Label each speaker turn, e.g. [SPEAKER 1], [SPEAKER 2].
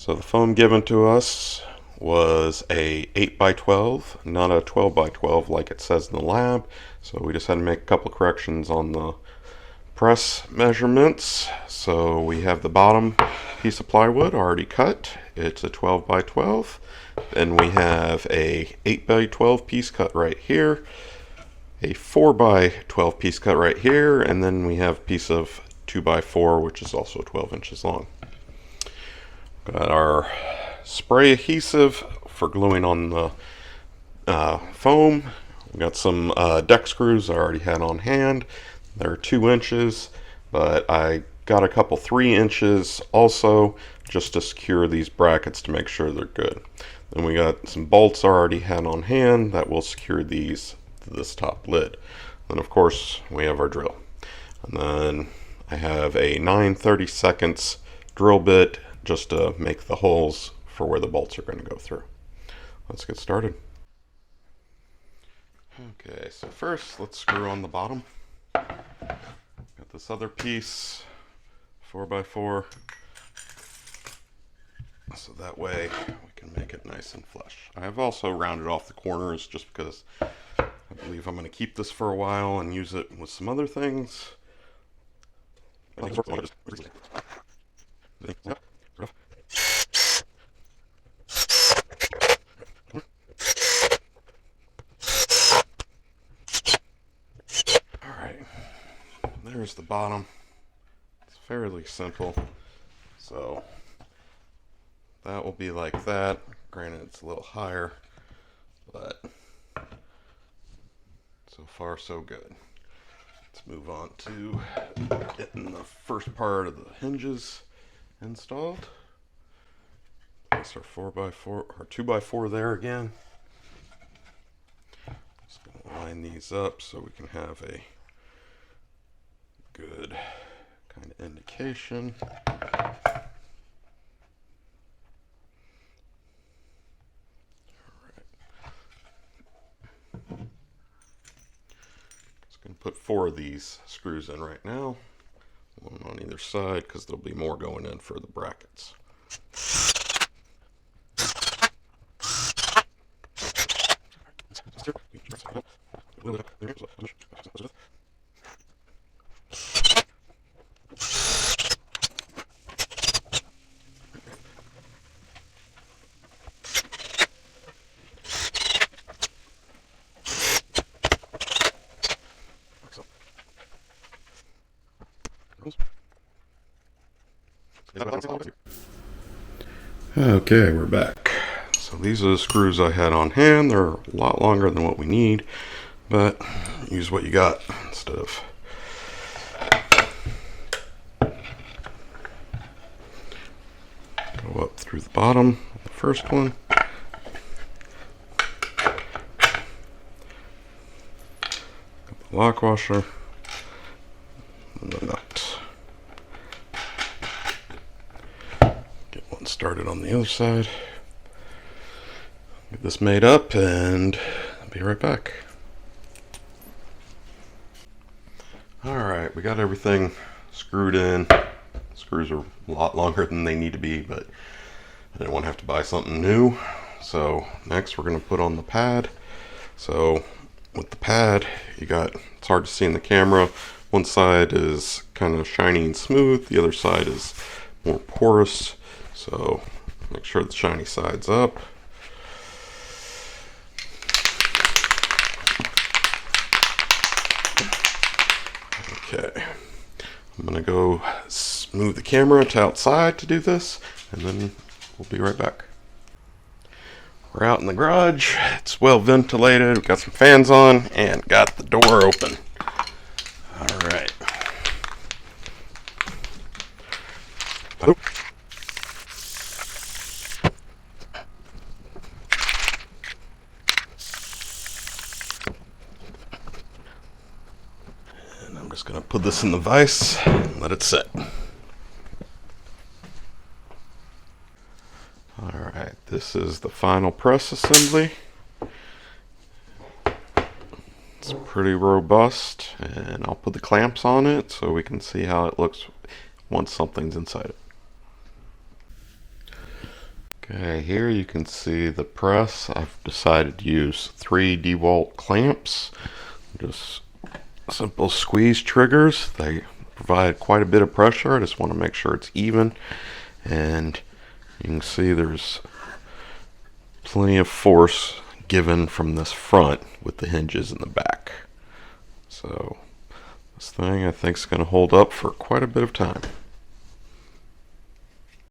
[SPEAKER 1] So the foam given to us was a 8 by 12, not a 12 by 12 like it says in the lab. So we just had to make a couple corrections on the press measurements. So we have the bottom piece of plywood already cut. It's a 12 by 12. Then we have a 8 by 12 piece cut right here, a 4 by 12 piece cut right here, and then we have a piece of 2 by 4, which is also 12 inches long. Got our spray adhesive for gluing on the foam. We got some deck screws I already had on hand. They're 2 inches, but I got a couple 3 inches also just to secure these brackets to make sure they're good. Then we got some bolts I already had on hand that will secure these to this top lid. Then of course we have our drill. And then I have a 9/32 drill bit just to make the holes for where the bolts are going to go through. Let's get started. Okay, so first let's screw on the bottom. Got this other piece, 4x4, so that way we can make it nice and flush. I have also rounded off the corners just because I believe I'm going to keep this for a while and use it with some other things. Alright, there's the bottom. It's fairly simple. So that will be like that. Granted, it's a little higher, but so far so good. Let's move on to getting the first part of the hinges installed. Place our 4x4 or 2x4 there again. Just gonna line these up so we can have a good kind of indication. Put 4 of these screws in right now, one on either side because there'll be more going in for the brackets. Okay, we're back. So these are the screws I had on hand. They're a lot longer than what we need, but use what you got instead of go up through the bottom of the first one. Got the lock washer and the nut. Started on the other side. Get this made up and I'll be right back. Alright, we got everything screwed in. Screws are a lot longer than they need to be, but I didn't want to have to buy something new. So next we're going to put on the pad. So with the pad, it's hard to see in the camera. One side is kind of shiny and smooth, the other side is more porous. So make sure the shiny side's up. Okay, I'm gonna go move the camera to outside to do this, and then we'll be right back. We're out in the garage. It's well ventilated. We've got some fans on and got the door open. All right. Oh. Just going to put this in the vise and let it sit. Alright, this is the final press assembly. It's pretty robust, and I'll put the clamps on it so we can see how it looks once something's inside it. Okay, here you can see the press. I've decided to use 3 DeWalt clamps. Just simple squeeze triggers. They provide quite a bit of pressure. I just want to make sure it's even. And you can see there's plenty of force given from this front with the hinges in the back. So this thing I think is going to hold up for quite a bit of time.